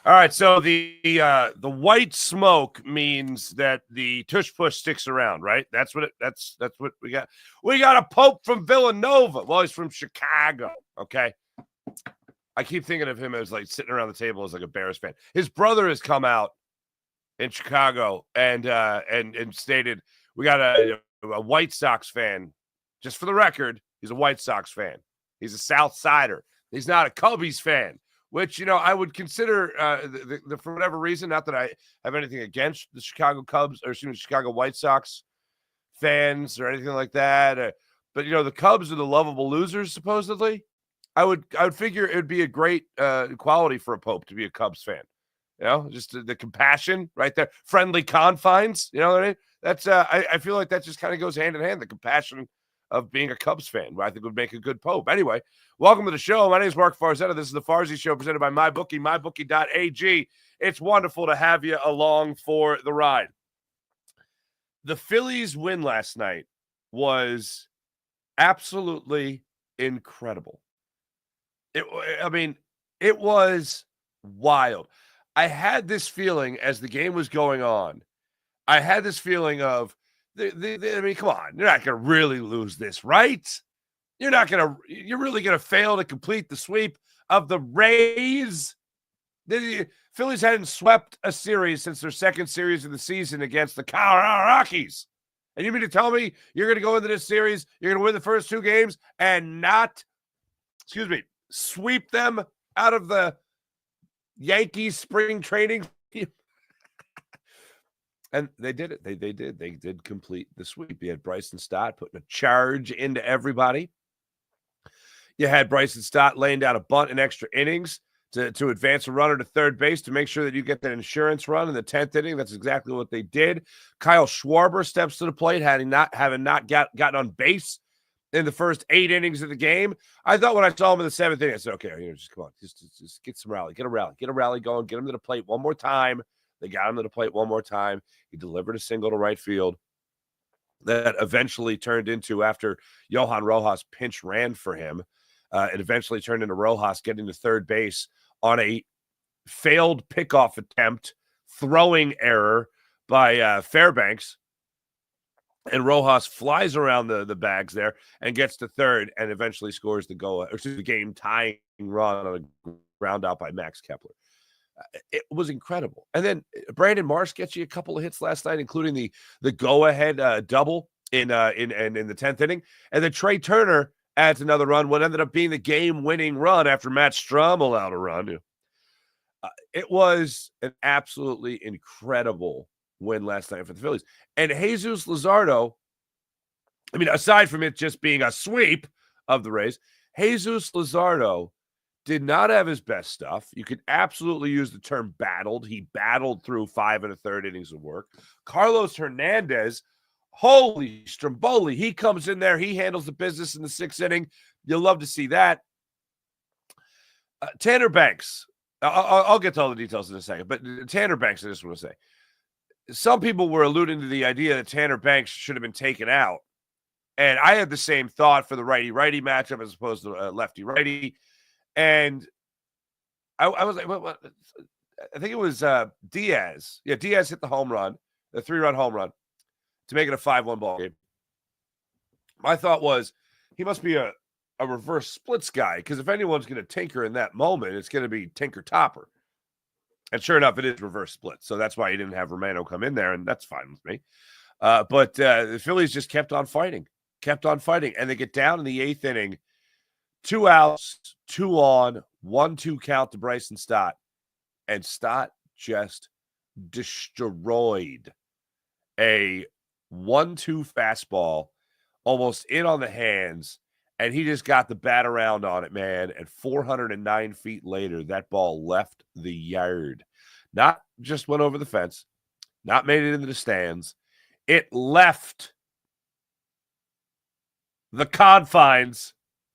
All right, so the white smoke means that the tush push sticks around, right? That's what we got. We got a Pope from Villanova. Well, he's from Chicago. Okay, I keep thinking of him as like sitting around the table as like a Bears fan. His brother has come out in Chicago and stated we got a White Sox fan. Just for the record, he's a White Sox fan. He's a South Sider. He's not a Cubbies fan, which, I would consider for whatever reason, not that I have anything against the Chicago Cubs or Chicago White Sox fans or anything like that. But the Cubs are the lovable losers, supposedly. I would figure it would be a great quality for a Pope to be a Cubs fan. Just the compassion right there, friendly confines. You know what I mean? That's I feel like that just kind of goes hand in hand. The compassion of being a Cubs fan, I think would make a good Pope. Anyway, welcome to the show. My name is Mark Farzetta. This is the Farzy Show presented by MyBookie, mybookie.ag. It's wonderful to have you along for the ride. The Phillies win last night was absolutely incredible. It was wild. I had this feeling as the game was going on. I had this feeling of, come on, you're not going to really lose this, right? You're really going to fail to complete the sweep of the Rays. The Phillies hadn't swept a series since their second series of the season against the Colorado Rockies. And you mean to tell me you're going to go into this series, you're going to win the first two games and not, sweep them out of the Yankees spring training? And they did it. They did. They did complete the sweep. You had Bryson Stott putting a charge into everybody. You had Bryson Stott laying down a bunt in extra innings to advance a runner to third base to make sure that you get that insurance run in the 10th inning. That's exactly what they did. Kyle Schwarber steps to the plate, having not gotten on base in the first 8 innings of the game. I thought when I saw him in the 7th inning, I said, okay, just come on, just get some rally, get a rally going, get him to the plate one more time. They got him to the plate one more time. He delivered a single to right field that eventually turned into, after Johan Rojas pinch ran for him, it eventually turned into Rojas getting to third base on a failed pickoff attempt, throwing error by Fairbanks. And Rojas flies around the bags there and gets to third and eventually scores the game-tying run on a ground out by Max Kepler. It was incredible. And then Brandon Marsh gets you a couple of hits last night, including the go-ahead double in the 10th inning. And then Trey Turner adds another run, what ended up being the game-winning run after Matt Strom allowed a run. It was an absolutely incredible win last night for the Phillies. And Jesus Luzardo, aside from it just being a sweep of the Rays, Jesus Luzardo did not have his best stuff. You could absolutely use the term battled. He battled through 5 1/3 innings of work. Carlos Hernandez, holy Stromboli, he comes in there. He handles the business in the 6th inning. You'll love to see that. Tanner Banks, I'll get to all the details in a second, but Tanner Banks, I just want to say, some people were alluding to the idea that Tanner Banks should have been taken out. And I had the same thought for the righty-righty matchup as opposed to lefty-righty. And I was like, what? I think it was Diaz. Yeah, Diaz hit the home run, the 3-run home run, to make it a 5-1 ball game. My thought was he must be a reverse splits guy, because if anyone's going to tinker in that moment, it's going to be Tinker Topper. And sure enough, it is reverse split. So that's why he didn't have Romano come in there, and that's fine with me. But the Phillies just kept on fighting. And they get down in the 8th inning. 2 outs, 2 on, 1-2 count to Bryson Stott. And Stott just destroyed a 1-2 fastball, almost in on the hands, and he just got the bat around on it, man. And 409 feet later, that ball left the yard. Not just went over the fence, not made it into the stands. It left the confines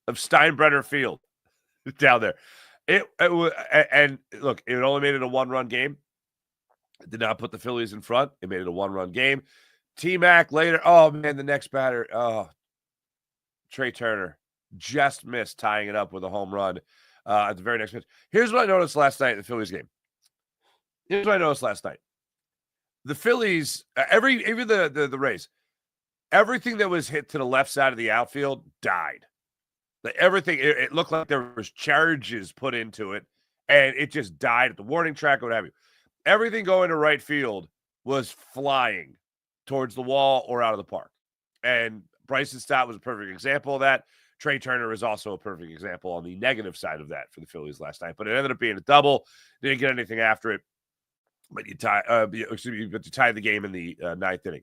of Steinbrenner Field down there. It was, and look, it only made it a 1-run game. It did not put the Phillies in front. It made it a 1-run game. T-Mac later. Oh, man, the next batter. Oh, Trey Turner just missed tying it up with a home run at the very next pitch. Here's what I noticed last night in the Phillies game. Here's what I noticed last night. The Phillies, even the Rays, everything that was hit to the left side of the outfield died. Everything, it looked like there was charges put into it, and it just died at the warning track or what have you. Everything going to right field was flying towards the wall or out of the park. And Bryson Stott was a perfect example of that. Trey Turner is also a perfect example on the negative side of that for the Phillies last night. But it ended up being a double. Didn't get anything after it. But you tied the game in the ninth inning.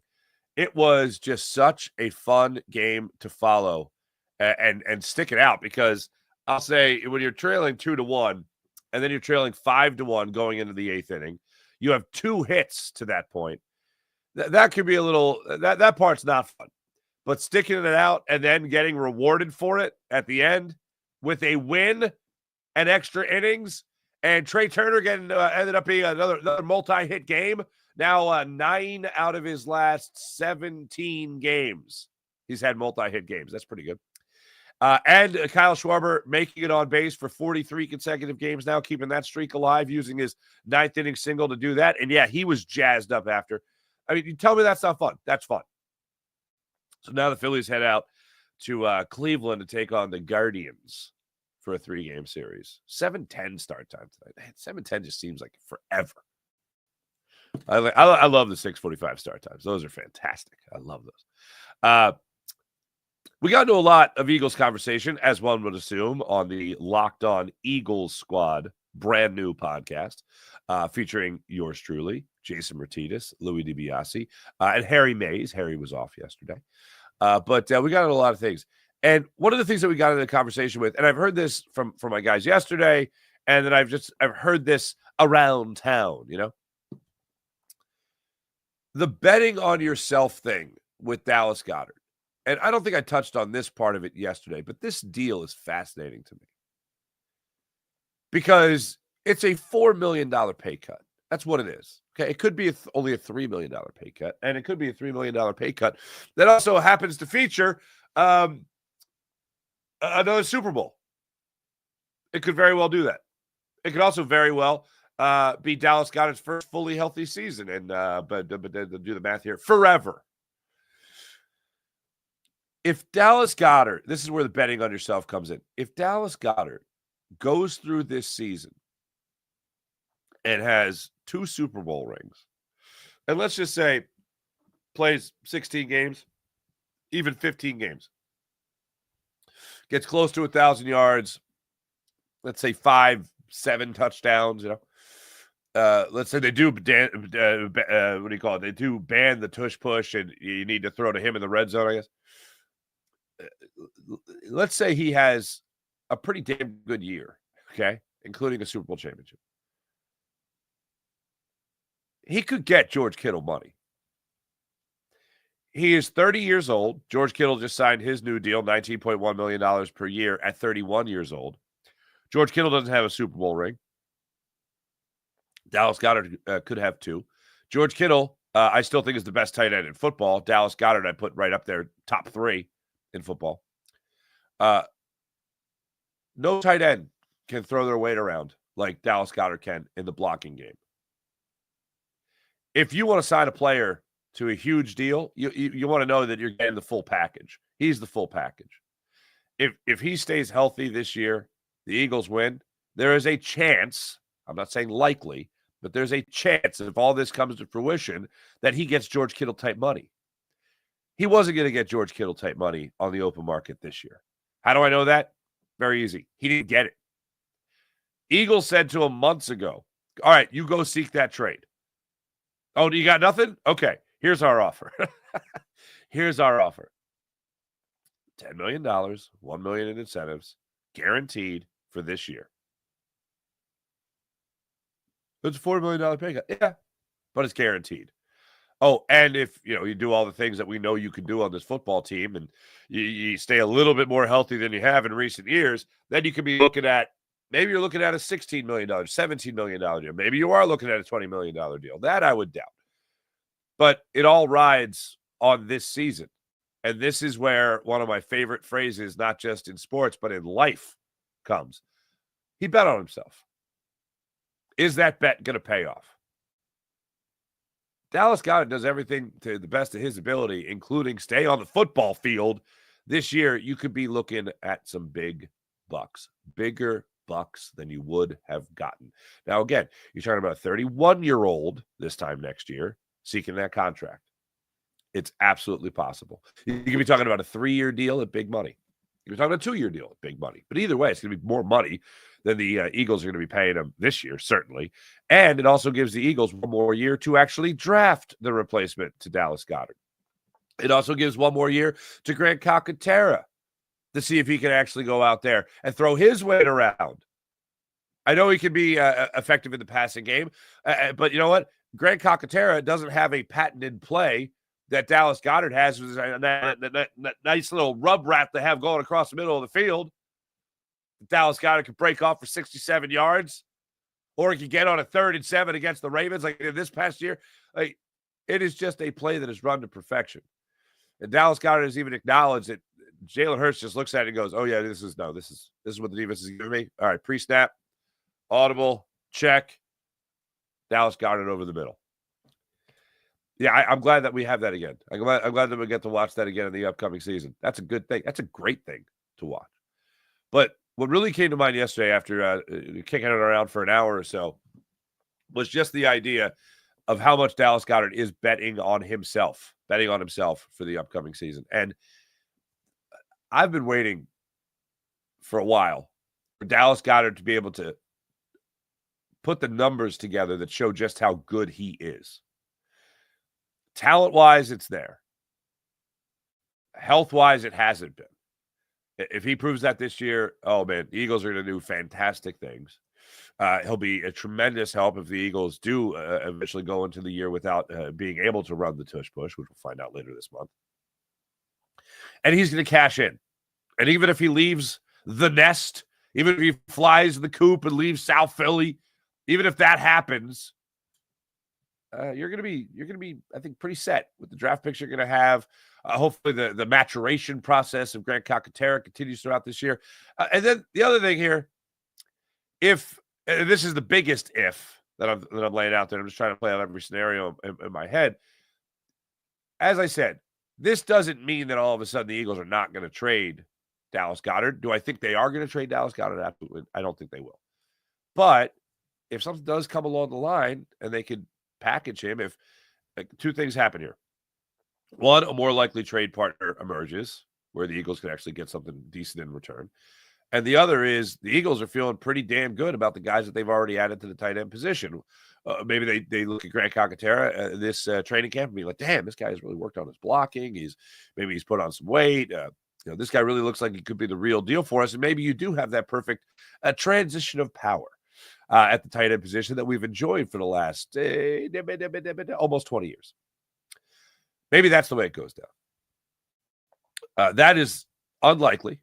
It was just such a fun game to follow and stick it out, because I'll say when you're trailing 2-1 and then you're trailing 5-1 going into the eighth inning, you have 2 hits to that point. That could be a little that part's not fun. But sticking it out and then getting rewarded for it at the end with a win and extra innings, and Trey Turner ended up being another multi-hit game. Now 9 out of his last 17 games, he's had multi-hit games. That's pretty good. And Kyle Schwarber making it on base for 43 consecutive games now, keeping that streak alive, using his 9th inning single to do that. And yeah, he was jazzed up after. I mean, you tell me that's not fun. That's fun. So now the Phillies head out to Cleveland to take on the Guardians for a 3-game series. 7:10 start time tonight. 7:10 just seems like forever. I love the 6:45 start times. Those are fantastic. I love those. We got into a lot of Eagles conversation, as one would assume, on the Locked On Eagles Squad brand new podcast, featuring yours truly, Jason Martinez, Louis DiBiase, and Harry Mays. Harry was off yesterday. But we got into a lot of things. And one of the things that we got into the conversation with, and I've heard this from my guys yesterday, and then I've heard this around town, the betting on yourself thing with Dallas Goedert. And I don't think I touched on this part of it yesterday, but this deal is fascinating to me because it's a $4 million pay cut. That's what it is. Okay, it could be only a $3 million pay cut, and it could be a $3 million pay cut that also happens to feature another Super Bowl. It could very well do that. It could also very well be Dallas Goedert's first fully healthy season, and but do the math here, forever. If Dallas Goedert, this is where the betting on yourself comes in. If Dallas Goedert goes through this season and has 2 Super Bowl rings, and let's just say plays 16 games, even 15 games, gets close to 1,000 yards, let's say 5-7 touchdowns, let's say they do what do you call it? They do ban the tush push, and you need to throw to him in the red zone, I guess. Let's say he has a pretty damn good year, okay, including a Super Bowl championship. He could get George Kittle money. He is 30 years old. George Kittle just signed his new deal, $19.1 million per year at 31 years old. George Kittle doesn't have a Super Bowl ring. Dallas Goedert could have 2. George Kittle, I still think is the best tight end in football. Dallas Goedert, I put right up there, top 3 in football. No tight end can throw their weight around like Dallas Goedert can in the blocking game. If you want to sign a player to a huge deal, you want to know that you're getting the full package. He's the full package. If he stays healthy this year, the Eagles win, there is a chance, I'm not saying likely, but there's a chance if all this comes to fruition that he gets George Kittle type money. He wasn't going to get George Kittle type money on the open market this year. How do I know that? Very easy. He didn't get it. Eagles said to him months ago, all right, you go seek that trade. Oh, you got nothing? Okay, here's our offer. Here's our offer. $10 million, $1 million in incentives, guaranteed for this year. It's a $4 million pay cut. Yeah, but it's guaranteed. Oh, and if you do all the things that we know you can do on this football team, and you stay a little bit more healthy than you have in recent years, then you could be looking at, maybe you're looking at a $16 million, $17 million deal. Maybe you are looking at a $20 million deal. That I would doubt. But it all rides on this season. And this is where one of my favorite phrases, not just in sports, but in life, comes. He bet on himself. Is that bet going to pay off? Dallas Goedert does everything to the best of his ability, including stay on the football field this year, you could be looking at some big bucks, bigger bucks than you would have gotten. Now, again, you're talking about a 31-year-old this time next year seeking that contract. It's absolutely possible. You could be talking about a 3-year deal at big money. You're talking about a 2-year deal at big money. But either way, it's going to be more money than the Eagles are going to be paying him this year, certainly. And it also gives the Eagles one more year to actually draft the replacement to Dallas Goedert. It also gives one more year to Grant Calcaterra to see if he can actually go out there and throw his weight around. I know he can be effective in the passing game, but you know what? Grant Calcaterra doesn't have a patented play that Dallas Goedert has, with that nice little rub wrap they have going across the middle of the field. Dallas Goedert could break off for 67 yards, or he could get on a 3rd and 7 against the Ravens like this past year. Like, it is just a play that is run to perfection. And Dallas Goedert has even acknowledged that Jalen Hurts just looks at it and goes, "Oh yeah, this is what the defense is giving me." All right, pre-snap, audible, check. Dallas Goedert over the middle. Yeah, I'm glad that we have that again. I'm glad that we get to watch that again in the upcoming season. That's a good thing. That's a great thing to watch. But what really came to mind yesterday after kicking it around for an hour or so was just the idea of how much Dallas Goedert is betting on himself for the upcoming season. And I've been waiting for a while for Dallas Goedert to be able to put the numbers together that show just how good he is. Talent-wise, it's there. Health-wise, it hasn't been. If he proves that this year, oh, man, the Eagles are going to do fantastic things. He'll be a tremendous help if the Eagles do eventually go into the year without being able to run the tush-push, which we'll find out later this month. And he's going to cash in. And even if he leaves the nest, even if he flies the coop and leaves South Philly, even if that happens, you're going to be, I think, pretty set with the draft picks you're going to have. Hopefully the maturation process of Grant Calcaterra continues throughout this year. And then the other thing here, if this is the biggest if that I'm laying out there, I'm just trying to play out every scenario in my head. As I said, this doesn't mean that all of a sudden the Eagles are not going to trade Dallas Goedert. Do I think they are going to trade Dallas Goedert? Absolutely. I don't think they will. But if something does come along the line and they could package him, if two things happen here. One, a more likely trade partner emerges where the Eagles can actually get something decent in return. And the other is the Eagles are feeling pretty damn good about the guys that they've already added to the tight end position. Maybe they look at Grant Calcaterra this training camp and be like, damn, this guy has really worked on his blocking. He's put on some weight. This guy really looks like he could be the real deal for us. And maybe you do have that perfect transition of power at the tight end position that we've enjoyed for the last almost 20 years. Maybe that's the way it goes down. That is unlikely.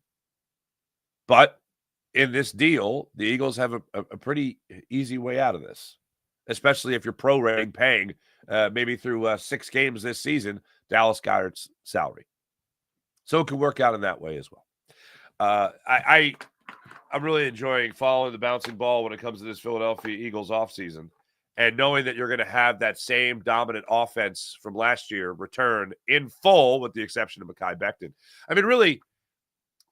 But in this deal, the Eagles have a pretty easy way out of this, especially if you're prorating paying maybe through 6 games this season, Dallas Goedert's salary. So it can work out in that way as well. I'm really enjoying following the bouncing ball when it comes to this Philadelphia Eagles offseason, and knowing that you're going to have that same dominant offense from last year return in full, with the exception of Mekhi Becton. I mean, really,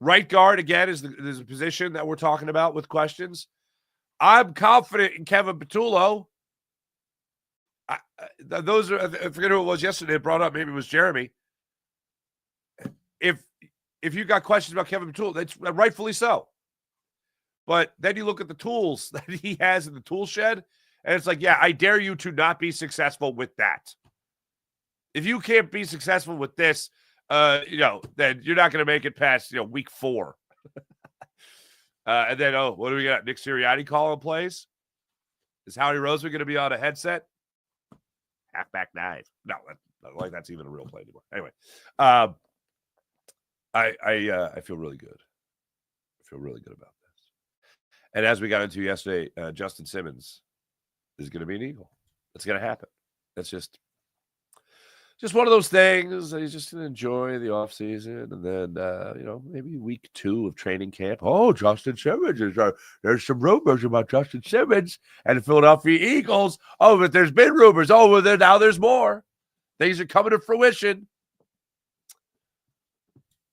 right guard, again, is the position that we're talking about with questions. I'm confident in Kevin Patullo. I forget who it was yesterday brought up. Maybe it was Jeremy. If you got questions about Kevin Patullo, that's rightfully so. But then you look at the tools that he has in the tool shed, and it's like, yeah, I dare you to not be successful with that. If you can't be successful with this, then you're not going to make it past, week 4. And then, what do we got? Nick Sirianni calling plays? Is Howie Roseman going to be on a headset? Halfback dive. No, that's even a real play anymore. Anyway, I feel really good. I feel really good about this. And as we got into yesterday, Justin Simmons is going to be an Eagle. It's going to happen. That's just just one of those things that he's just going to enjoy the offseason. And then, maybe week 2 of training camp. Oh, Justin Simmons. There's some rumors about Justin Simmons and the Philadelphia Eagles. Oh, but there's been rumors. Oh, well, now there's more. Things are coming to fruition.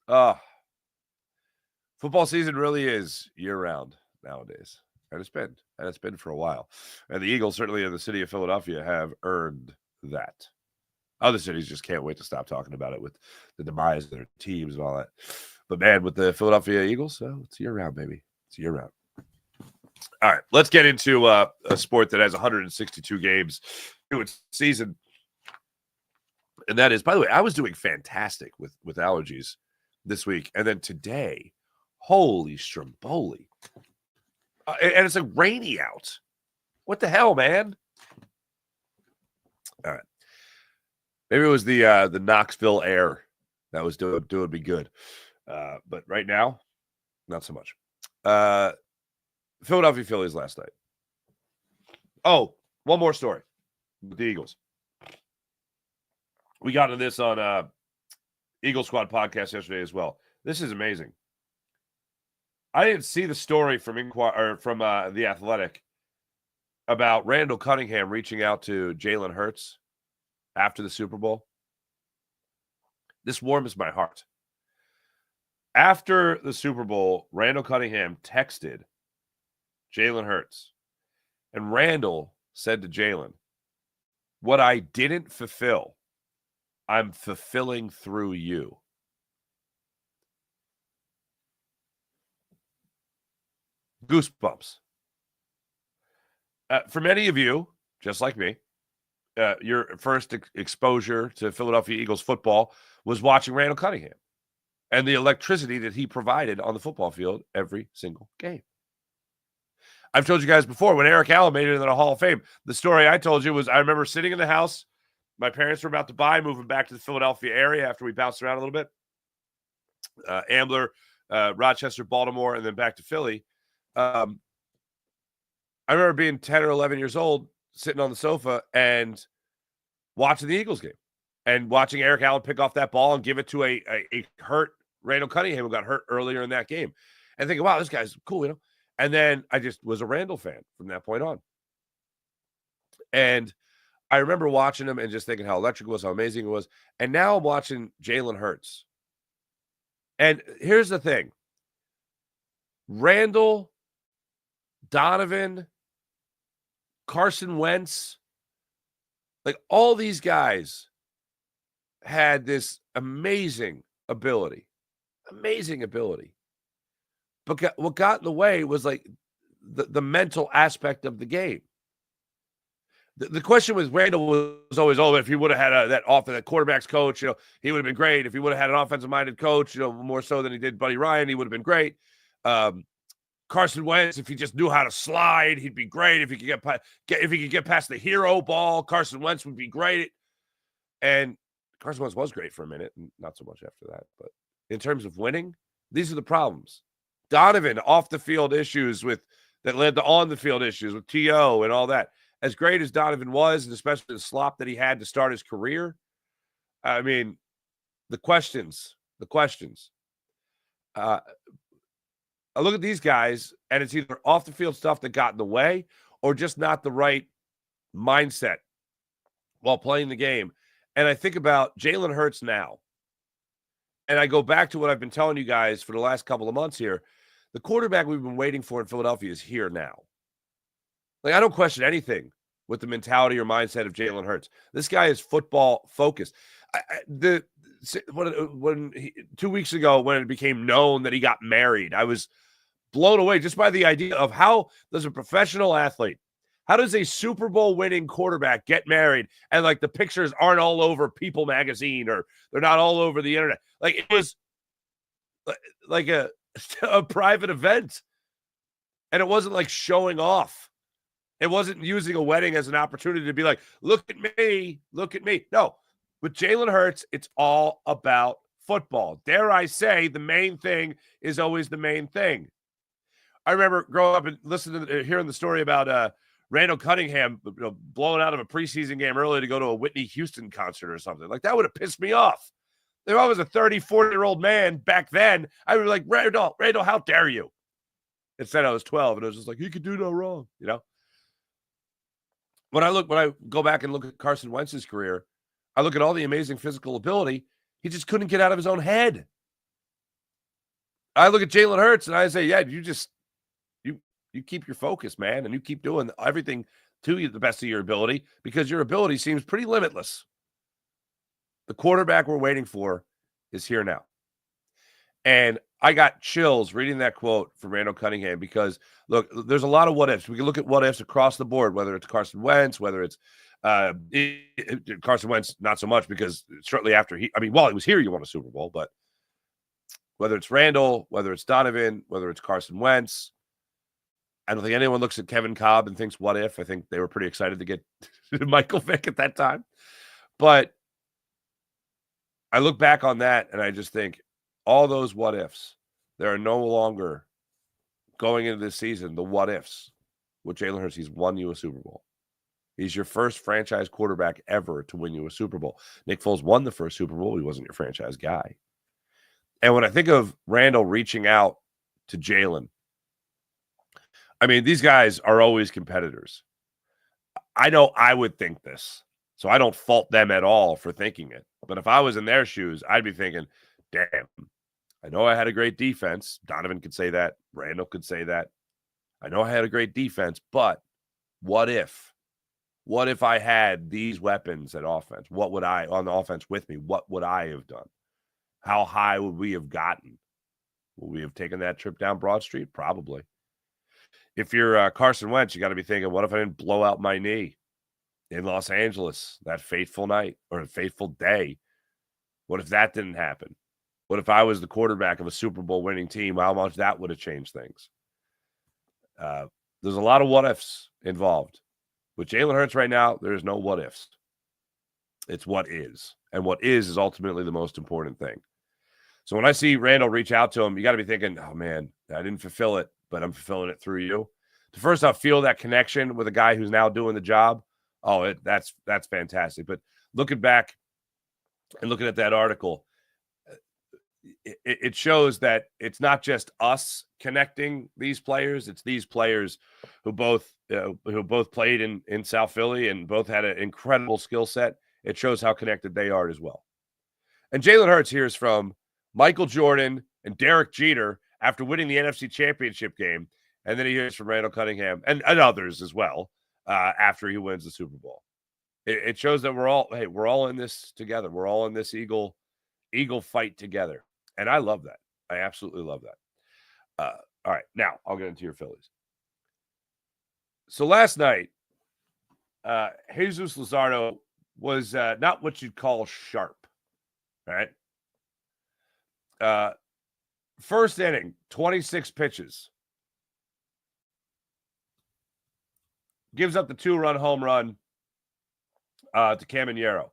Football season really is year-round nowadays. And it's been for a while. And the Eagles, certainly in the city of Philadelphia, have earned that. Other cities just can't wait to stop talking about it with the demise of their teams and all that. But, man, with the Philadelphia Eagles, it's year-round, baby. It's year-round. All right, let's get into a sport that has 162 games to its season. And that is, by the way, I was doing fantastic with allergies this week. And then today, holy stromboli. And it's like rainy out. What the hell, man? All right. Maybe it was the Knoxville air that was doing me good. But right now, not so much. Philadelphia Phillies last night. Oh, one more story with the Eagles. We got into this on Eagle Squad podcast yesterday as well. This is amazing. I didn't see the story from The Athletic about Randall Cunningham reaching out to Jalen Hurts after the Super Bowl. This warms my heart. After the Super Bowl, Randall Cunningham texted Jalen Hurts, and Randall said to Jalen, "What I didn't fulfill, I'm fulfilling through you." Goosebumps. For many of you, just like me, your first exposure to Philadelphia Eagles football was watching Randall Cunningham and the electricity that he provided on the football field every single game. I've told you guys before, when Eric Allen made it into the Hall of Fame, the story I told you was I remember sitting in the house. My parents were about to buy, moving back to the Philadelphia area after we bounced around a little bit. Ambler, Rochester, Baltimore, and then back to Philly. I remember being 10 or 11 years old, sitting on the sofa and watching the Eagles game and watching Eric Allen pick off that ball and give it to a hurt Randall Cunningham, who got hurt earlier in that game, and thinking, wow, this guy's cool, And then I just was a Randall fan from that point on. And I remember watching him and just thinking how electric it was, how amazing it was. And now I'm watching Jalen Hurts. And here's the thing. Randall, Donovan, Carson Wentz, like all these guys had this amazing ability. But what got in the way was like the mental aspect of the game. The question was, Randall was always, if he would have had that quarterback's coach, he would have been great. If he would have had an offensive-minded coach, more so than he did Buddy Ryan, he would have been great. Carson Wentz, if he just knew how to slide, he'd be great. If he could get past the hero ball, Carson Wentz would be great. And Carson Wentz was great for a minute, and not so much after that. But in terms of winning, these are the problems. Donovan, off the field issues that led to on the field issues with T.O. and all that. As great as Donovan was, and especially the slop that he had to start his career, I mean, the questions. I look at these guys, and it's either off the field stuff that got in the way or just not the right mindset while playing the game. And I think about Jalen Hurts now. And I go back to what I've been telling you guys for the last couple of months here. The quarterback we've been waiting for in Philadelphia is here now. Like, I don't question anything with the mentality or mindset of Jalen Hurts. This guy is football focused. 2 weeks ago, when it became known that he got married, I was blown away just by the idea of how does a professional athlete, how does a Super Bowl winning quarterback get married? And like the pictures aren't all over People magazine, or they're not all over the internet. Like, it was like a private event. And it wasn't like showing off. It wasn't using a wedding as an opportunity to be like, look at me. No, with Jalen Hurts, it's all about football. Dare I say, the main thing is always the main thing. I remember growing up and hearing the story about Randall Cunningham blowing out of a preseason game early to go to a Whitney Houston concert or something. Like, that would have pissed me off. If I was a 30, 40-year-old man back then, I would be like, Randall, how dare you? Instead, I was 12, and I was just like, he could do no wrong, When I go back and look at Carson Wentz's career, I look at all the amazing physical ability. He just couldn't get out of his own head. I look at Jalen Hurts, and I say, yeah, you keep your focus, man, and you keep doing everything to you the best of your ability, because your ability seems pretty limitless. The quarterback we're waiting for is here now. And I got chills reading that quote from Randall Cunningham, because, look, there's a lot of what ifs. We can look at what ifs across the board, whether it's Carson Wentz, whether it's Carson Wentz, not so much, because shortly after while he was here, you won a Super Bowl, but whether it's Randall, whether it's Donovan, whether it's Carson Wentz, I don't think anyone looks at Kevin Kolb and thinks, what if? I think they were pretty excited to get Michael Vick at that time. But I look back on that and I just think, all those what ifs, there are no longer, going into this season, the what ifs. With Jalen Hurts, he's won you a Super Bowl. He's your first franchise quarterback ever to win you a Super Bowl. Nick Foles won the first Super Bowl. He wasn't your franchise guy. And when I think of Randall reaching out to Jalen, these guys are always competitors. I know I would think this, so I don't fault them at all for thinking it. But if I was in their shoes, I'd be thinking, damn, I know I had a great defense. Donovan could say that. Randall could say that. I know I had a great defense, but what if? What if I had these weapons at offense? What would I, on the offense with me, what would I have done? How high would we have gotten? Would we have taken that trip down Broad Street? Probably. If you're Carson Wentz, you got to be thinking, what if I didn't blow out my knee in Los Angeles that fateful night or fateful day? What if that didn't happen? What if I was the quarterback of a Super Bowl winning team? How much that would have changed things? There's a lot of what ifs involved. With Jalen Hurts right now, there's no what ifs. It's what is. And what is ultimately the most important thing. So when I see Randall reach out to him, you got to be thinking, oh, man, I didn't fulfill it, but I'm fulfilling it through you. To first off, feel that connection with a guy who's now doing the job. Oh, that's fantastic. But looking back and looking at that article, it shows that it's not just us connecting these players. It's these players who both played in South Philly and both had an incredible skill set. It shows how connected they are as well. And Jalen Hurts hears from Michael Jordan and Derek Jeter after winning the NFC Championship game. And then he hears from Randall Cunningham and others as well after he wins the Super Bowl. It shows that we're all in this together. We're all in this Eagle fight together. And I love that. I absolutely love that. All right, now I'll get into your Phillies. So last night, Jesus Luzardo was not what you'd call sharp, right? First inning, 26 pitches. Gives up the 2-run home run to Caminero.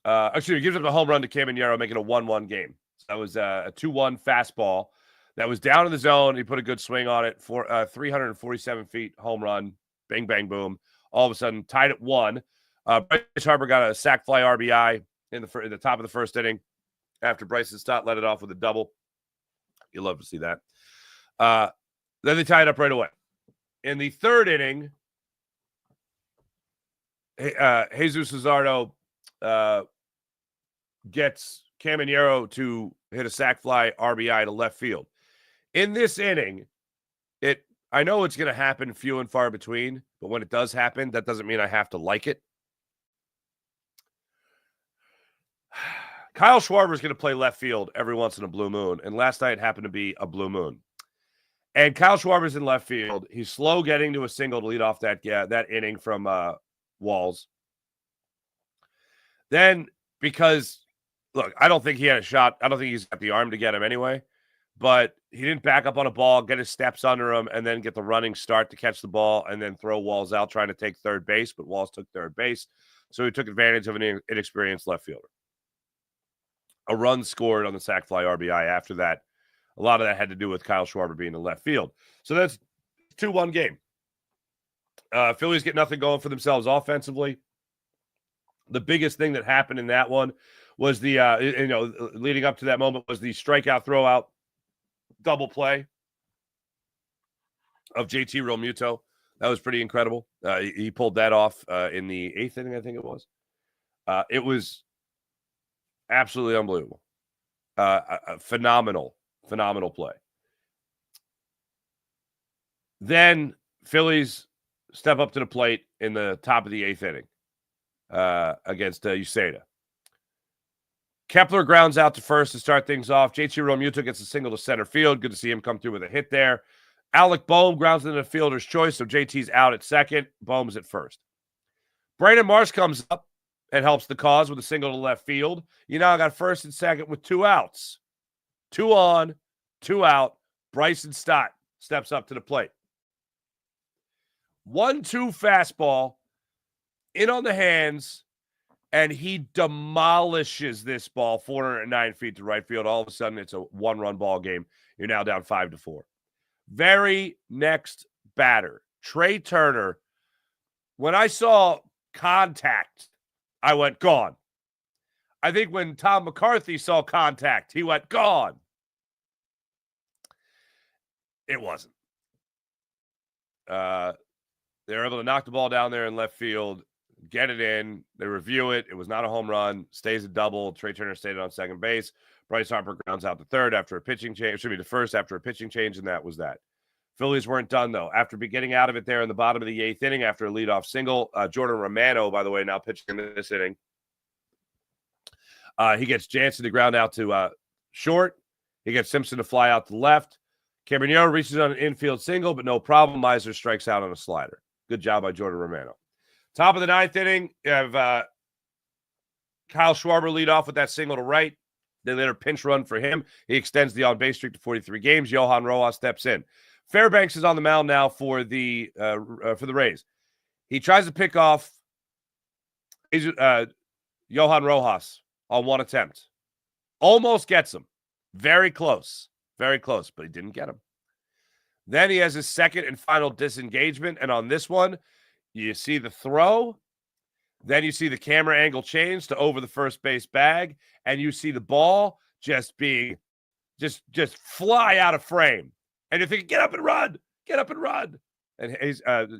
Gives up the home run to Caminero, making a 1-1 game. So that was a 2-1 fastball that was down in the zone. He put a good swing on it for 347 feet home run. Bang, bang, boom. All of a sudden, tied at 1. Bryce Harper got a sac fly RBI in the top of the first inning after Bryson Stott let it off with a double. You love to see that. Then they tied it up right away. In the third inning, Jesus Luzardo gets Caminero to hit a sac fly RBI to left field. In this inning, I know it's going to happen few and far between, but when it does happen, that doesn't mean I have to like it. Kyle Schwarber is going to play left field every once in a blue moon, and last night happened to be a blue moon. And Kyle Schwarber's in left field. He's slow getting to a single to lead off that inning from Walls. Then, because, look, I don't think he had a shot. I don't think he's got the arm to get him anyway. But he didn't back up on a ball, get his steps under him, and then get the running start to catch the ball and then throw Walls out trying to take third base. But Walls took third base, so he took advantage of an inexperienced left fielder. A run scored on the sac fly RBI after that. A lot of that had to do with Kyle Schwarber being in left field. So that's 2-1 game. Phillies get nothing going for themselves offensively. The biggest thing that happened in that one was the, leading up to that moment was the strikeout throwout double play of JT Realmuto. That was pretty incredible. He pulled that off in the 8th inning, I think it was. It was absolutely unbelievable. A phenomenal play. Then Phillies step up to the plate in the top of the 8th inning against Uceda. Kepler grounds out to first to start things off. JT Realmuto gets a single to center field. Good to see him come through with a hit there. Alec Boehm grounds into the fielder's choice, so JT's out at second. Boehm's at first. Brandon Marsh comes up and helps the cause with a single to left field. You now got first and second with 2 outs. 2 on, 2 out. Bryson Stott steps up to the plate. 1-2 fastball in on the hands, and he demolishes this ball 409 feet to right field. All of a sudden, it's a 1-run ball game. You're now down 5-4. Very next batter, Trey Turner. When I saw contact, I went, gone. I think when Tom McCarthy saw contact, he went, gone. It wasn't. They were able to knock the ball down there in left field, get it in. They review it. It was not a home run. Stays a double. Trey Turner stayed on second base. Bryce Harper grounds out to third after a pitching change. Should be the first after a pitching change, and that was that. Phillies weren't done, though. After getting out of it there in the bottom of the 8th inning after a leadoff single, Jordan Romano, by the way, now pitching in this inning. He gets Jansen to ground out to short. He gets Simpson to fly out to left. Cameron reaches on an infield single, but no problem. Miser strikes out on a slider. Good job by Jordan Romano. Top of the 9th inning, you have Kyle Schwarber lead off with that single to right. They later pinch run for him. He extends the on-base streak to 43 games. Johan Rojas steps in. Fairbanks is on the mound now for the Rays. He tries to pick off Johan Rojas on one attempt. Almost gets him. Very close, but he didn't get him. Then he has his second and final disengagement, and on this one, you see the throw. Then you see the camera angle change to over the first base bag, and you see the ball just fly out of frame. And you're thinking, get up and run. And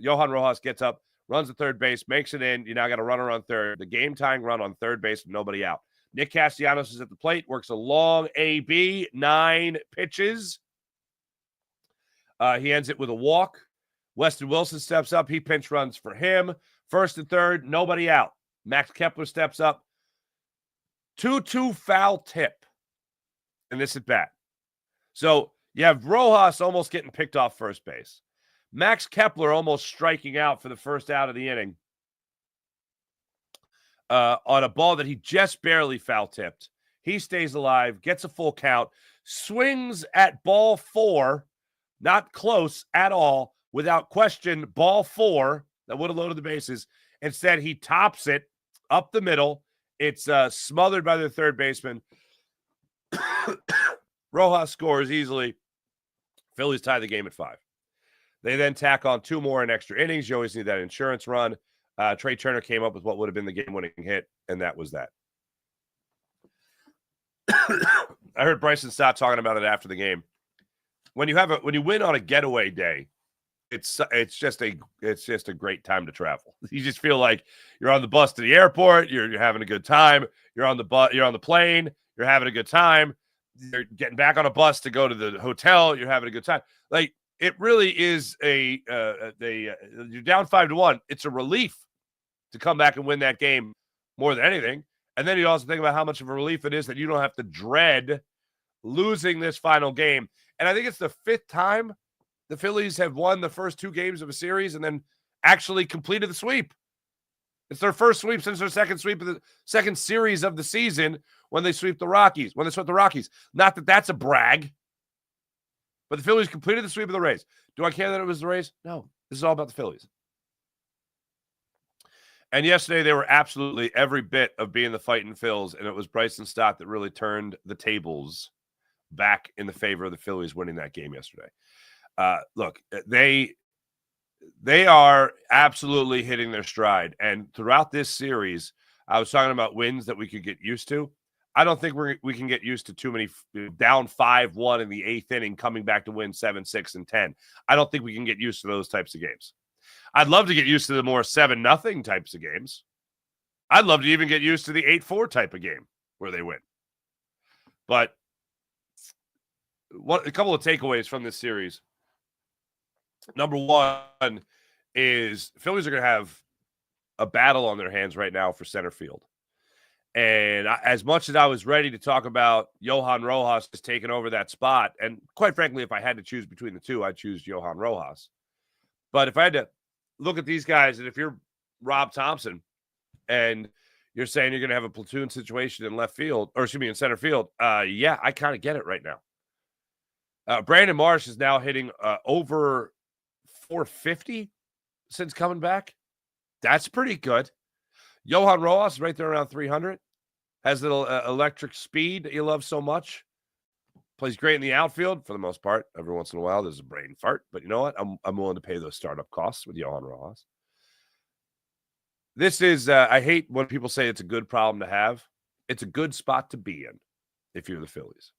Johan Rojas gets up, runs to third base, makes it in. You now got a runner on third. The game-tying run on third base with nobody out. Nick Castellanos is at the plate, works a long AB, 9 pitches. He ends it with a walk. Weston Wilson steps up. He pinch runs for him. First and third, nobody out. Max Kepler steps up. 2-2 foul tip in this at bat. So you have Rojas almost getting picked off first base. Max Kepler almost striking out for the first out of the inning on a ball that he just barely foul tipped. He stays alive, gets a full count, swings at ball 4, not close at all, without question, ball 4 that would have loaded the bases. Instead, he tops it up the middle. It's smothered by the third baseman. Rojas scores easily. Phillies tie the game at 5. They then tack on 2 more in extra innings. You always need that insurance run. Trey Turner came up with what would have been the game-winning hit, and that was that. I heard Bryson Stott talking about it after the game. When you win on a getaway day, it's just a great time to travel. You just feel like you're on the bus to the airport, you're having a good time. You're on the plane, you're having a good time. You're getting back on a bus to go to the hotel, you're having a good time. Like, it really is you're down 5-1. It's a relief to come back and win that game more than anything. And then you also think about how much of a relief it is that you don't have to dread losing this final game. And I think it's the 5th time the Phillies have won the first 2 games of a series and then actually completed the sweep. It's their first sweep since their second sweep of the second series of the season when they swept the Rockies. Not that that's a brag, but the Phillies completed the sweep of the Rays. Do I care that it was the Rays? No. This is all about the Phillies. And yesterday, they were absolutely every bit of being the fighting Phils, and it was Bryson Stott that really turned the tables back in the favor of the Phillies winning that game yesterday. Look, They are absolutely hitting their stride. And throughout this series, I was talking about wins that we could get used to. I don't think we can get used to too many down 5-1 in the 8th inning, coming back to win 7-6 and 10. I don't think we can get used to those types of games. I'd love to get used to the more 7-0 types of games. I'd love to even get used to the 8-4 type of game where they win. But a couple of takeaways from this series. Number one is Phillies are going to have a battle on their hands right now for center field. And as much as I was ready to talk about Johan Rojas has taken over that spot, and quite frankly, if I had to choose between the two, I'd choose Johan Rojas. But if I had to look at these guys, and if you're Rob Thompson and you're saying you're going to have a platoon situation in left field, or excuse me, in center field, yeah, I kind of get it right now. Brandon Marsh is now hitting over 450 since coming back. That's pretty good. Johan Rojas is right there around 300. Has little electric speed that you love so much. Plays great in the outfield for the most part. Every once in a while, there's a brain fart. But you know what? I'm willing to pay those startup costs with Johan Rojas. This is, I hate when people say it's a good problem to have. It's a good spot to be in if you're the Phillies.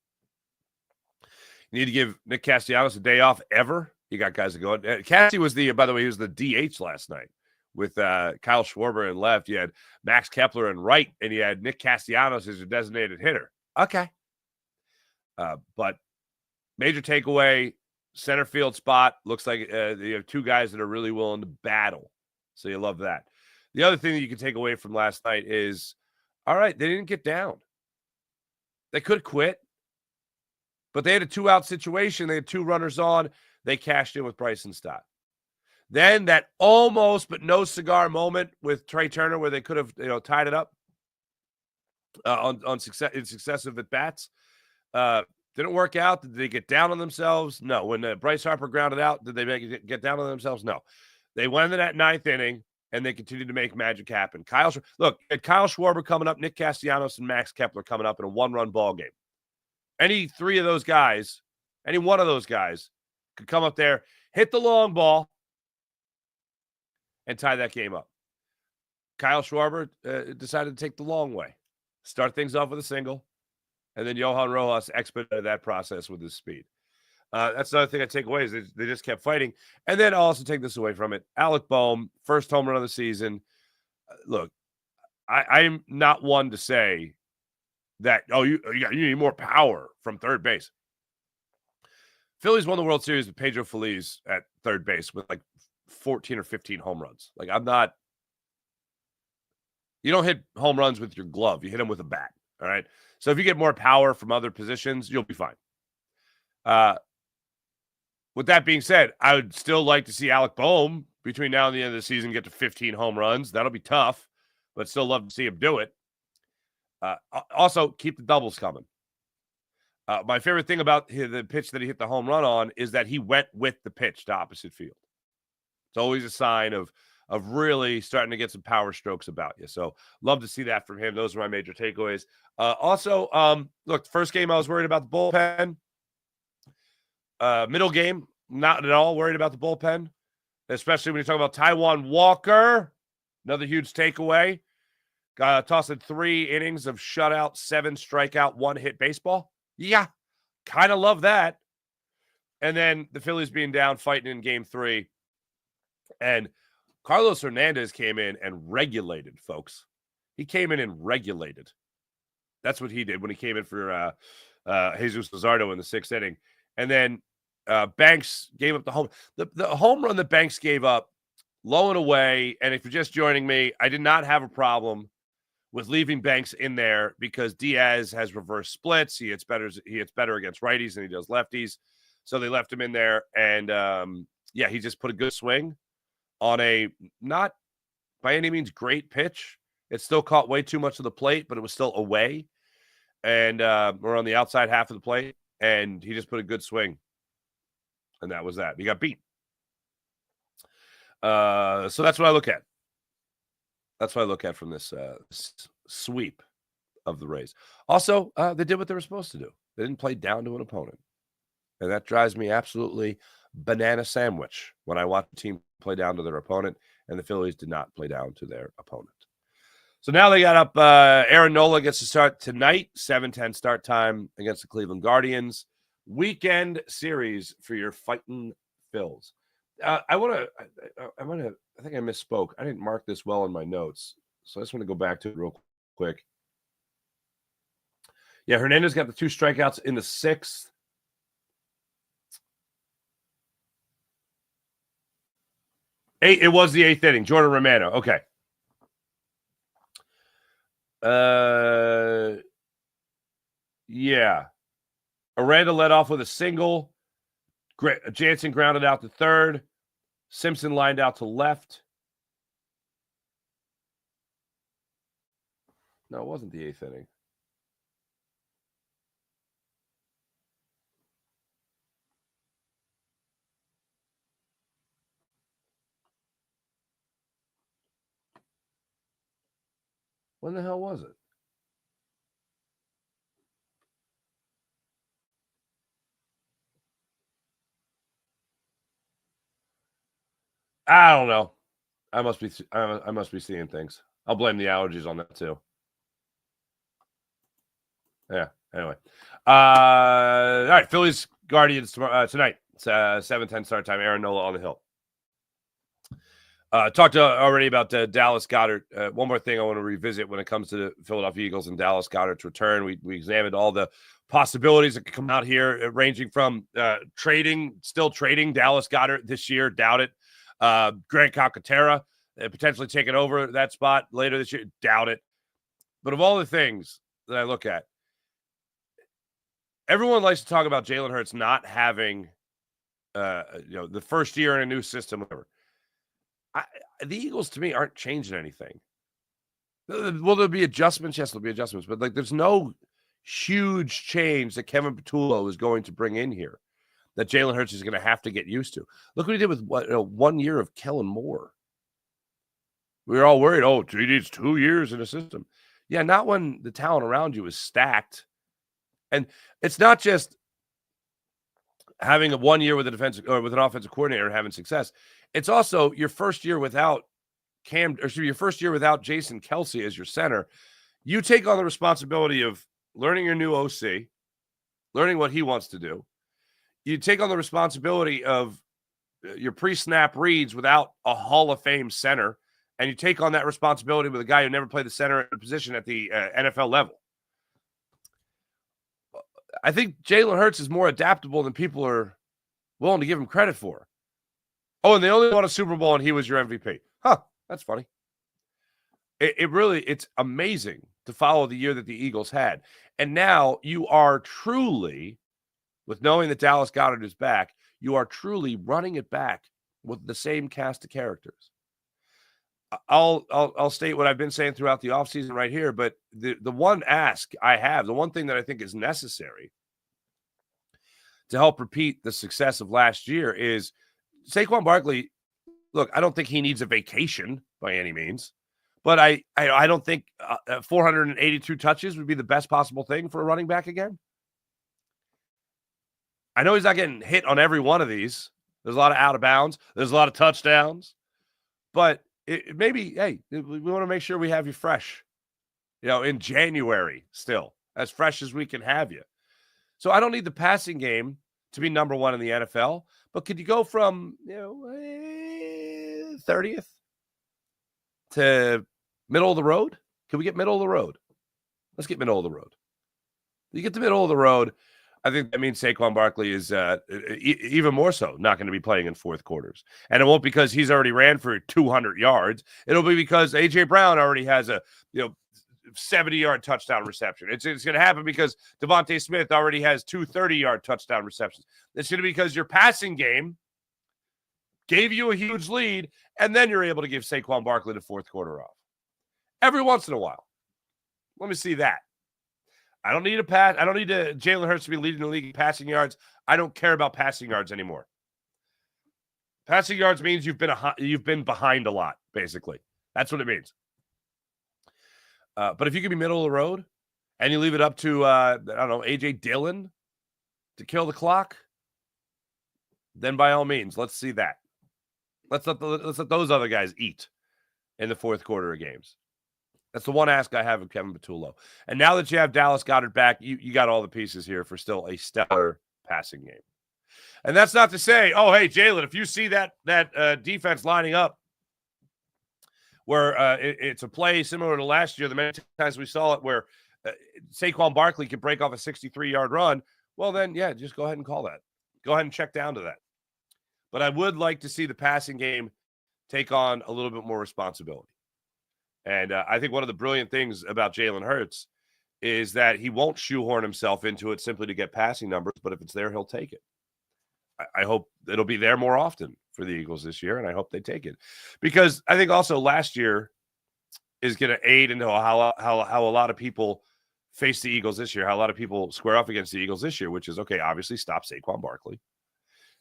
You need to give Nick Castellanos a day off ever. You got guys that go. Cassie was by the way, he was the DH last night. With Kyle Schwarber in left, you had Max Kepler in right, and you had Nick Castellanos as your designated hitter. Okay. But major takeaway, center field spot. Looks like you have two guys that are really willing to battle. So you love that. The other thing that you can take away from last night is, all right, they didn't get down. They could quit. But they had a 2-out situation. They had 2 runners on. They cashed in with Bryson Stott. Then that almost but no cigar moment with Trey Turner where they could have tied it up on successive at bats. Didn't work out. Did they get down on themselves? No. When Bryce Harper grounded out, did they get down on themselves? No. They went into that 9th inning and they continued to make magic happen. Kyle Schwarber coming up, Nick Castellanos and Max Kepler coming up in a 1-run ball game. Any 3 of those guys, any one of those guys could come up there, hit the long ball, and tie that game up. Kyle Schwarber decided to take the long way, start things off with a single, and then Johan Rojas expedited that process with his speed. That's another thing I take away is they just kept fighting. And then I'll also take this away from it. Alec Boehm, first home run of the season. Look, I'm not one to say that, you need more power from third base. Phillies won the World Series with Pedro Feliz at third base with like 14 or 15 home runs. Like you don't hit home runs with your glove. You hit them with a bat. All right. So if you get more power from other positions, you'll be fine. With that being said, I would still like to see Alec Boehm between now and the end of the season get to 15 home runs. That'll be tough, but still love to see him do it. Also, keep the doubles coming. My favorite thing about the pitch that he hit the home run on is that he went with the pitch to opposite field. It's always a sign of really starting to get some power strokes about you. So love to see that from him. Those are my major takeaways. Look, first game I was worried about the bullpen. Middle game, not at all worried about the bullpen, especially when you talk about Taijuan Walker. Another huge takeaway. Tossing 3 innings of shutout, 7 strikeout, 1 hit baseball. Yeah, kind of love that. And then the Phillies being down, fighting in game 3. And Carlos Hernandez came in and regulated, folks. He came in and regulated. That's what he did when he came in for Jesus Luzardo in the 6th inning. And then Banks gave up the home. The home run that Banks gave up, low and away. And if you're just joining me, I did not have a problem with leaving Banks in there because Diaz has reverse splits. He hits better against righties than he does lefties. So they left him in there. And, he just put a good swing on a not by any means great pitch. It still caught way too much of the plate, but it was still away. And we're on the outside half of the plate. And he just put a good swing. And that was that. He got beat. So that's what I look at. That's what I look at from this sweep of the Rays. Also, they did what they were supposed to do. They didn't play down to an opponent. And that drives me absolutely banana sandwich when I watched the team play down to their opponent, and the Phillies did not play down to their opponent. So now they got up. Aaron Nola gets to start tonight, 7:10 start time against the Cleveland Guardians. Weekend series for your fighting Phils. I think I misspoke. I didn't mark this well in my notes, so I just want to go back to it real quick. Yeah, Hernandez got the 2 strikeouts in the 6th. It was the 8th inning. Jordan Romano. Okay. Yeah. Aranda led off with a single. Jansen grounded out to third. Simpson lined out to left. No, it wasn't the 8th inning. When the hell was it? I don't know. I must be seeing things. I'll blame the allergies on that too. Yeah. Anyway, all right. Phillies Guardians tonight. It's 7:10 start time. Aaron Nola on the hill. Talked already about Dallas Goedert. One more thing I want to revisit when it comes to the Philadelphia Eagles and Dallas Goedert's return. We examined all the possibilities that could come out here, ranging from still trading Dallas Goedert this year. Doubt it. Grant Calcaterra potentially taking over that spot later this year. Doubt it. But of all the things that I look at, everyone likes to talk about Jalen Hurts not having, the first year in a new system. Whatever. The Eagles, to me, aren't changing anything. Will there be adjustments? Yes, there'll be adjustments. But, there's no huge change that Kevin Patullo is going to bring in here that Jalen Hurts is going to have to get used to. Look what he did with 1 year of Kellen Moore. We were all worried, he needs 2 years in a system. Yeah, not when the talent around you is stacked. And it's not just having a 1 year with with an offensive coordinator and having success. It's also your first year without your first year without Jason Kelce as your center. You take on the responsibility of learning your new OC, learning what he wants to do. You take on the responsibility of your pre-snap reads without a Hall of Fame center, and you take on that responsibility with a guy who never played the center position at the NFL level. I think Jalen Hurts is more adaptable than people are willing to give him credit for. Oh, and they only won a Super Bowl and he was your MVP. Huh, that's funny. It's amazing to follow the year that the Eagles had. And now you are truly, with knowing that Dallas Goedert is back, you are truly running it back with the same cast of characters. I'll state what I've been saying throughout the offseason right here, but the one ask I have, the one thing that I think is necessary to help repeat the success of last year is Saquon Barkley. Look, I don't think he needs a vacation by any means, but I don't think 482 touches would be the best possible thing for a running back again. I know he's not getting hit on every one of these. There's a lot of out of bounds. There's a lot of touchdowns, but maybe, hey, we want to make sure we have you fresh, in January still, as fresh as we can have you. So I don't need the passing game to be number one in the NFL, but could you go from 30th to middle of the road? Can we get middle of the road? Let's get middle of the road. You get the middle of the road, I think that means Saquon Barkley is even more so not going to be playing in fourth quarters. And it won't because he's already ran for 200 yards. It'll be because A.J. Brown already has a 70-yard touchdown reception. It's going to happen because Devontae Smith already has 2 30-yard touchdown receptions. It's going to be because your passing game gave you a huge lead, and then you're able to give Saquon Barkley the fourth quarter off. Every once in a while. Let me see that. I don't need Jalen Hurts to be leading the league in passing yards. I don't care about passing yards anymore. Passing yards means you've been behind a lot, basically. That's what it means. But if you can be middle of the road and you leave it up to, A.J. Dillon to kill the clock, then by all means, let's see that. Let's let those other guys eat in the fourth quarter of games. That's the one ask I have of Kevin Patullo. And now that you have Dallas Goedert back, you got all the pieces here for still a stellar passing game. And that's not to say, oh, hey, Jalen, if you see that defense lining up where it's a play similar to last year, the many times we saw it where Saquon Barkley could break off a 63-yard run, well, then, yeah, just go ahead and call that. Go ahead and check down to that. But I would like to see the passing game take on a little bit more responsibility. And I think one of the brilliant things about Jalen Hurts is that he won't shoehorn himself into it simply to get passing numbers, but if it's there, he'll take it. I hope it'll be there more often for the Eagles this year, and I hope they take it. Because I think also last year is going to aid into how a lot of people face the Eagles this year, how a lot of people square off against the Eagles this year, which is, okay, obviously stop Saquon Barkley.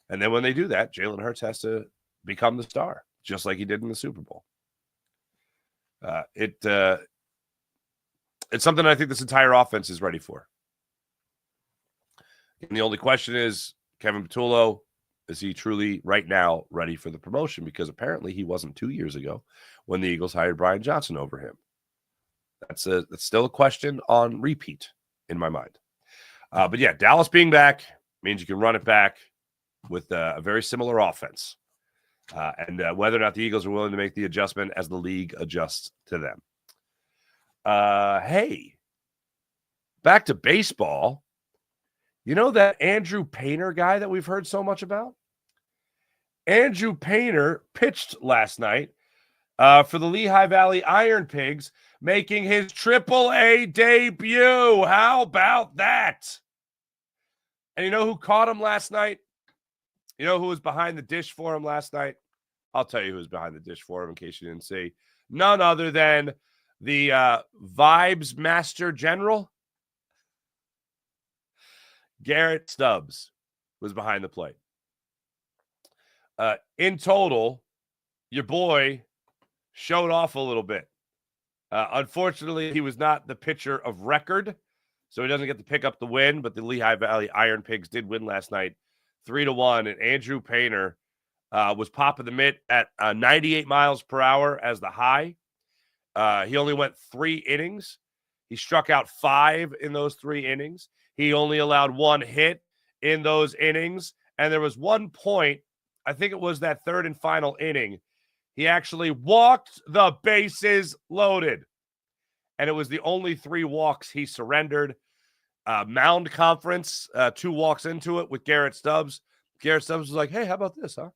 And then when they do that, Jalen Hurts has to become the star, just like he did in the Super Bowl. It's something I think this entire offense is ready for. And the only question is, Kevin Patullo, is he truly right now ready for the promotion? Because apparently he wasn't 2 years ago when the Eagles hired Brian Johnson over him. That's still a question on repeat in my mind. But yeah, Dallas being back means you can run it back with a very similar offense. And whether or not the Eagles are willing to make the adjustment as the league adjusts to them. Hey, back to baseball. You know that Andrew Painter guy that we've heard so much about? Andrew Painter pitched last night for the Lehigh Valley Iron Pigs, making his AAA debut. How about that? And you know who caught him last night? You know who was behind the dish for him last night? I'll tell you who was behind the dish for him in case you didn't see. None other than the Vibes Master General. Garrett Stubbs was behind the plate. In total, your boy showed off a little bit. Unfortunately, he was not the pitcher of record, so he doesn't get to pick up the win, but the Lehigh Valley Iron Pigs did win last night 3-1, and Andrew Painter was popping the mitt at 98 miles per hour as the high. He only went 3 innings. He struck out 5 in those 3 innings. He only allowed 1 hit in those innings, and there was one point, I think it was that third and final inning, he actually walked the bases loaded, and it was the only 3 walks he surrendered. Mound conference, 2 walks into it with Garrett Stubbs. Garrett Stubbs was like, hey, how about this, huh?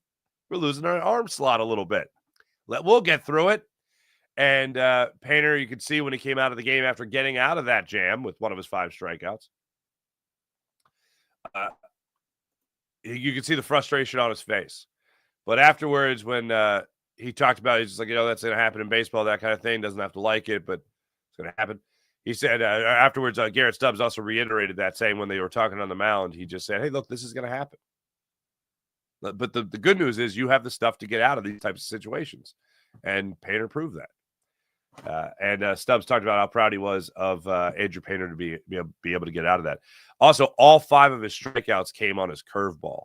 We're losing our arm slot a little bit. We'll get through it. And Painter, you could see when he came out of the game after getting out of that jam with one of his 5 strikeouts, you could see the frustration on his face. But afterwards, when he talked about it, he's just like, that's going to happen in baseball, that kind of thing. Doesn't have to like it, but it's going to happen. He said afterwards, Garrett Stubbs also reiterated that, saying when they were talking on the mound, he just said, hey, look, this is going to happen. But the good news is you have the stuff to get out of these types of situations. And Painter proved that. And Stubbs talked about how proud he was of Andrew Painter to be able to get out of that. Also, all 5 of his strikeouts came on his curveball,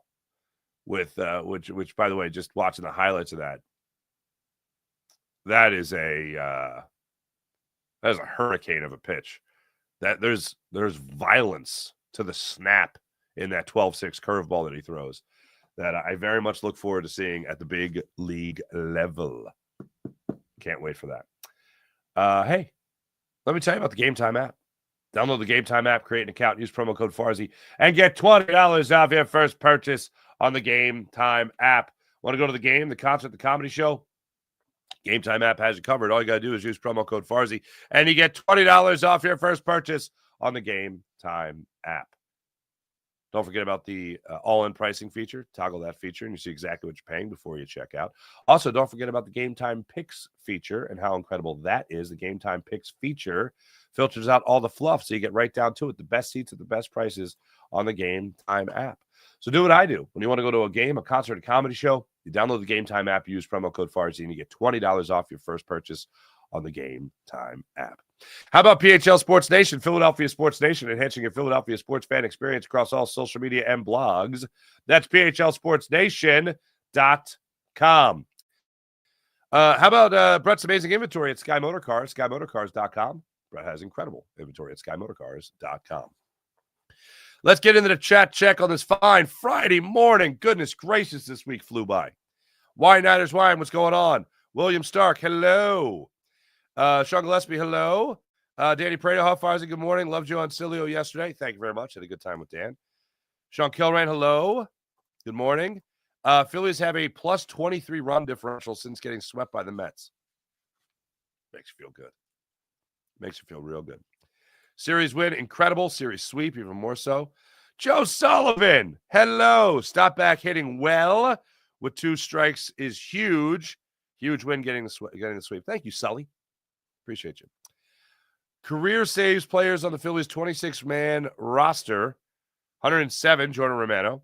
with which, by the way, just watching the highlights of that is a hurricane of a pitch. That there's violence to the snap in that 12-6 curveball that he throws that I very much look forward to seeing at the big league level. Can't wait for that. Hey, let me tell you about the Game Time app. Download the Game Time app, create an account, use promo code Farzy, and get $20 off your first purchase on the Game Time app. Want to go to the game, the concert, the comedy show? Game Time app has you covered. All you got to do is use promo code Farzy, and you get $20 off your first purchase on the Game Time app. Don't forget about the all-in pricing feature. Toggle that feature, and you see exactly what you're paying before you check out. Also, don't forget about the Game Time Picks feature and how incredible that is. The Game Time Picks feature filters out all the fluff, so you get right down to it. The best seats at the best prices on the Game Time app. So do what I do. When you want to go to a game, a concert, a comedy show, you download the Game Time app, you use promo code Farzy, and you get $20 off your first purchase on the Game Time app. How about PHL Sports Nation, Philadelphia Sports Nation, enhancing your Philadelphia sports fan experience across all social media and blogs? That's PHLSportsNation.com. How about Brett's amazing inventory at Sky Motor Cars, SkyMotorCars.com. Brett has incredible inventory at SkyMotorCars.com. Let's get into the chat check on this fine Friday morning. Goodness gracious, this week flew by. Why Niners Wine, what's going on? William Stark, hello. Sean Gillespie, hello. Danny Prado, how far is it? Good morning. Loved you on Cilio yesterday. Thank you very much. Had a good time with Dan. Sean Kilrain, hello. Good morning. Phillies have a plus 23 run differential since getting swept by the Mets. Makes you feel good. Makes you feel real good. Series win, incredible. Series sweep, even more so. Joe Sullivan, hello. Stop back hitting well with 2 strikes is huge. Huge win getting the sweep. Thank you, Sully. Appreciate you. Career saves players on the Phillies 26-man roster. 107, Jordan Romano.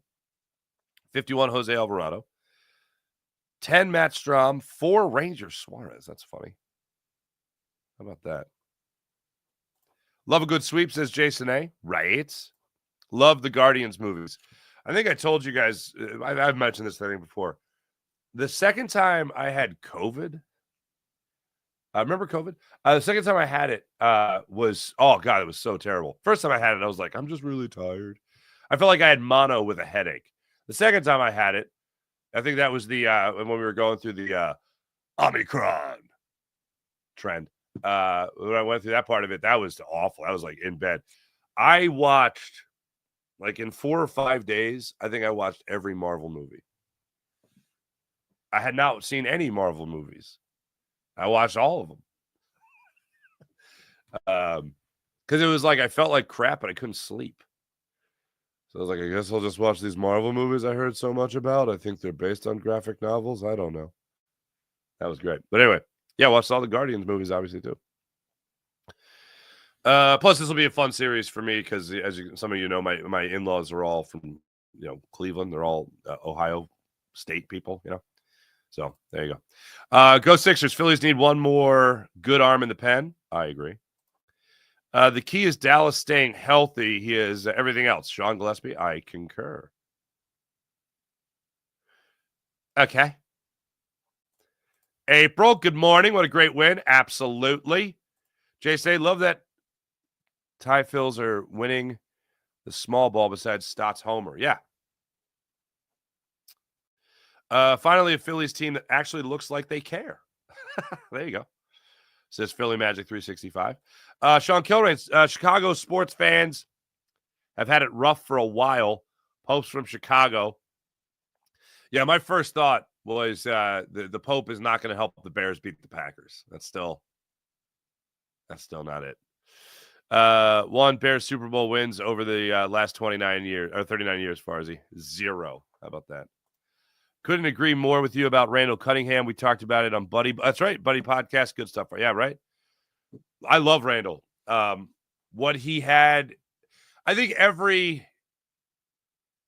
51, Jose Alvarado. 10, Matt Strahm. 4, Ranger Suarez. That's funny. How about that? Love a good sweep, says Jason A. Right. Love the Guardians movies. I think I told you guys, I've mentioned this thing before. The second time I had COVID, I remember COVID. The second time I had it was, oh God, it was so terrible. First time I had it, I was like, I'm just really tired. I felt like I had mono with a headache. The second time I had it, I think that was the when we were going through the Omicron trend. When I went through that part of it, that was awful. I was like in bed. I watched, like in 4 or 5 days, I think I watched every Marvel movie. I had not seen any Marvel movies. I watched all of them. Because it was like I felt like crap, but I couldn't sleep. So I was like, I guess I'll just watch these Marvel movies I heard so much about. I think they're based on graphic novels. I don't know. That was great. But anyway, yeah, watched all the Guardians movies, obviously, too. Plus, this will be a fun series for me because, as some of you know, my in-laws are all from, Cleveland. They're all Ohio State people, So there you go. Go Sixers. Phillies need one more good arm in the pen. I agree. The key is Dallas staying healthy. He is everything else. Sean Gillespie, I concur. Okay. April, good morning. What a great win. Absolutely. JC, love that Ty Phils are winning the small ball besides Stott's homer. Yeah. Finally, a Phillies team that actually looks like they care. There you go. Says Philly Magic 365. Sean Kilrain, Chicago sports fans have had it rough for a while. Pope's from Chicago. Yeah, my first thought was the Pope is not going to help the Bears beat the Packers. That's still not it. One Bears Super Bowl wins over the last 29 years or 39 years, Farzy. 0. How about that? Couldn't agree more with you about Randall Cunningham. We talked about it on Buddy. That's right, Buddy Podcast. Good stuff. Yeah, right. I love Randall. What he had, I think every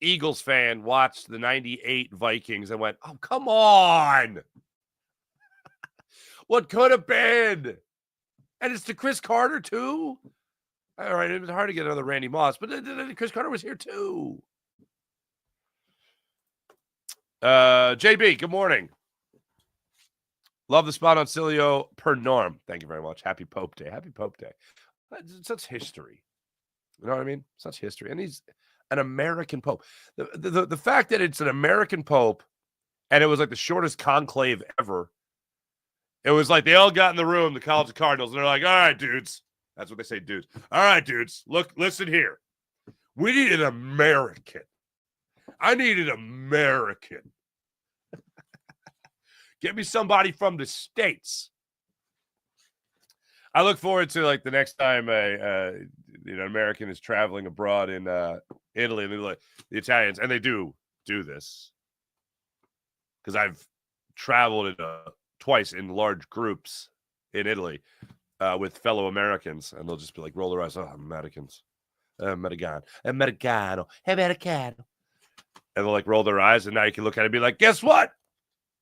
Eagles fan watched the 98 Vikings and went, oh, come on. What could have been? And it's to Chris Carter, too. All right, it was hard to get another Randy Moss, but Chris Carter was here, too. JB, good morning. Love the spot on Cilio per norm. Thank you very much. Happy Pope Day. Happy Pope Day. Such history. You know what I mean? Such history. And he's an American Pope. The fact that it's an American Pope and it was like the shortest conclave ever. It was like they all got in the room, the College of Cardinals, and they're like, all right, dudes. That's what they say, dudes. All right, dudes. Look, listen here. We need an American. I need an American. Get me somebody from the States. I look forward to like the next time an American is traveling abroad in Italy, and like the Italians, and they do this because I've traveled twice in large groups in Italy with fellow Americans, and they'll just be like roll their eyes. Oh, Americans, Americano, hey, Americano. And they'll like roll their eyes, and now you can look at it and be like, guess what?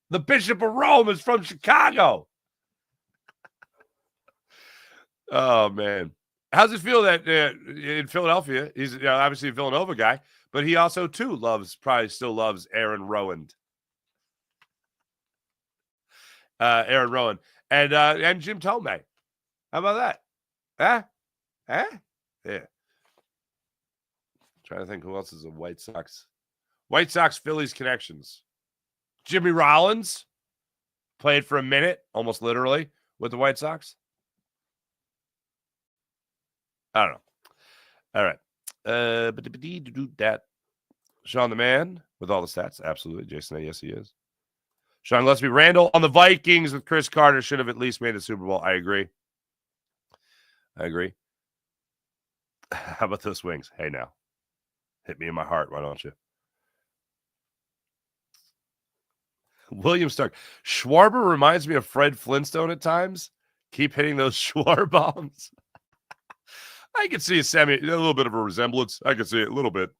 The Bishop of Rome is from Chicago. Oh, man. How's it feel that in Philadelphia, he's obviously a Villanova guy, but he also, too, probably still loves Aaron Rowan. Aaron Rowan. And Jim Tomei. How about that? Yeah. Trying to think who else is a White Sox. White Sox Phillies connections. Jimmy Rollins played for a minute, almost literally, with the White Sox. I don't know. All right. That. Sean the Man with all the stats. Absolutely. Jason, yes, he is. Sean Gillespie Randall on the Vikings with Chris Carter should have at least made the Super Bowl. I agree. How about those wings? Hey, now. Hit me in my heart. Why don't you? William Stark. Schwarber reminds me of Fred Flintstone at times. Keep hitting those Schwarber bombs. I can see a little bit of a resemblance. I can see it a little bit.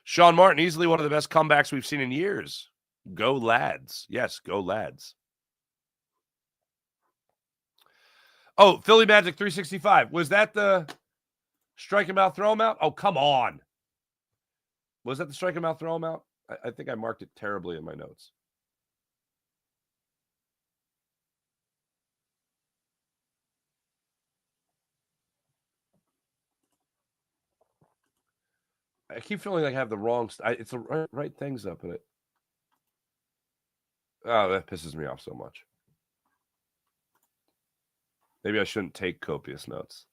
Sean Martin, easily one of the best comebacks we've seen in years. Go Lads. Yes, go Lads. Oh, Philly Magic 365. Was that the strike him out, throw him out? Oh, come on. Was that the strike him out, throw him out? I think I marked it terribly in my notes. I keep feeling like I have the wrong. It's the right things up in it. Oh, that pisses me off so much. Maybe I shouldn't take copious notes.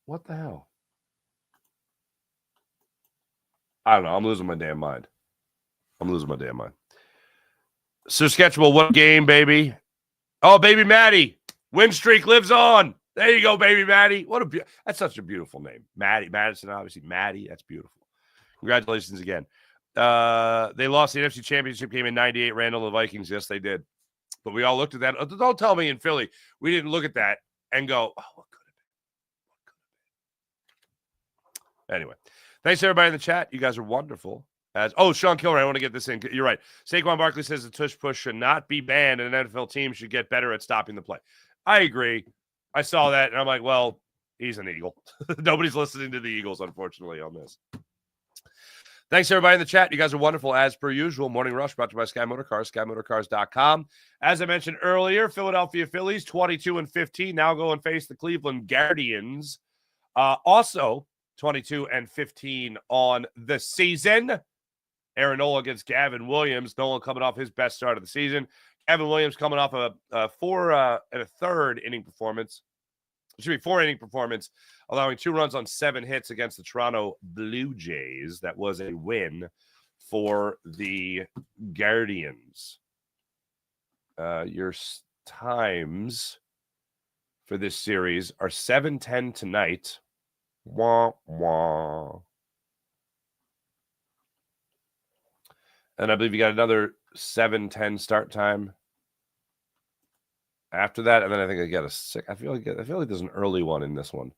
What the hell? I don't know. I'm losing my damn mind. Saskatchewan, what game, baby? Oh, baby Maddie. Win streak lives on. There you go, baby Maddie. That's such a beautiful name. Maddie. Madison, obviously. Maddie. That's beautiful. Congratulations again. They lost the NFC Championship game in 98, Randall, the Vikings. Yes, they did. But we all looked at that. Don't tell me in Philly we didn't look at that and go, oh, what could have been? Anyway, thanks everybody in the chat. You guys are wonderful. Sean Kilmer, I want to get this in. You're right. Saquon Barkley says the tush push should not be banned, and an NFL team should get better at stopping the play. I agree. I saw that, and I'm like, well, he's an Eagle. Nobody's listening to the Eagles, unfortunately, on this. Thanks, everybody in the chat. You guys are wonderful, as per usual. Morning Rush brought to you by Sky Motorcars, SkyMotorcars.com. As I mentioned earlier, Philadelphia Phillies, 22-15, now go and face the Cleveland Guardians. Also, 22-15 on the season. Aaron Nola against Gavin Williams. Nola coming off his best start of the season. Gavin Williams coming off a 4 and a third inning performance. It should be 4-inning performance, allowing 2 runs on 7 hits against the Toronto Blue Jays. That was a win for the Guardians. Your times for this series are 7:10 tonight. Wah, wah. And I believe you got another 7:10 start time after that, and then I think I got a 6. I feel like there's an early one in this one.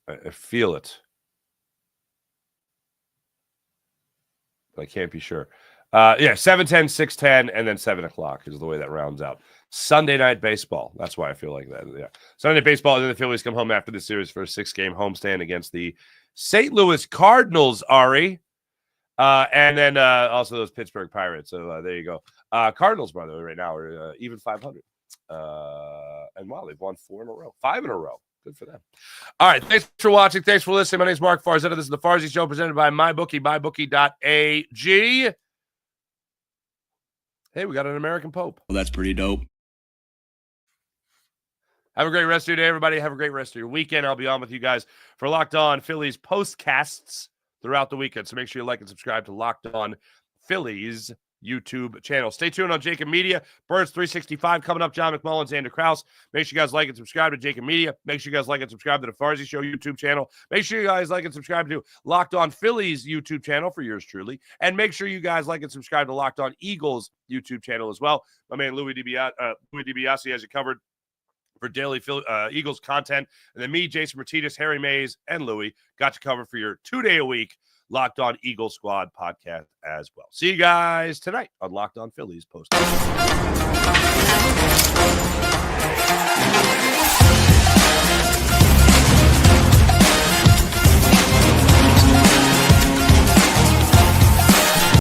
I feel it, but I can't be sure. 7:10, 6:10, and then 7 o'clock is the way that rounds out. Sunday night baseball. That's why I feel like that. Yeah, Sunday night baseball, and then the Phillies come home after the series for a 6-game homestand against the St. Louis Cardinals, Ari. And then also those Pittsburgh Pirates. So there you go. Cardinals, by the way, right now are even 500. And wow, they've won 4 in a row, 5 in a row. Good for them. All right. Thanks for watching. Thanks for listening. My name is Mark Farzetta. This is the Farzy Show presented by MyBookie, mybookie.ag. Hey, we got an American Pope. Well, that's pretty dope. Have a great rest of your day, everybody. Have a great rest of your weekend. I'll be on with you guys for Locked On Phillies postcasts throughout the weekend. So make sure you like and subscribe to Locked On Phillies YouTube channel. Stay tuned on Jacob Media. Birds 365 coming up. John McMullen, Xander Krause. Make sure you guys like and subscribe to Jacob Media. Make sure you guys like and subscribe to the Farzi Show YouTube channel. Make sure you guys like and subscribe to Locked On Phillies YouTube channel for yours truly. And make sure you guys like and subscribe to Locked On Eagles YouTube channel as well. My man Louis DiBiase has you covered for daily Eagles content. And then me, Jason Martinez, Harry Mays, and Louis got you covered for your 2-day-a-week Locked On Eagle Squad podcast as well. See you guys tonight on Locked On Phillies post.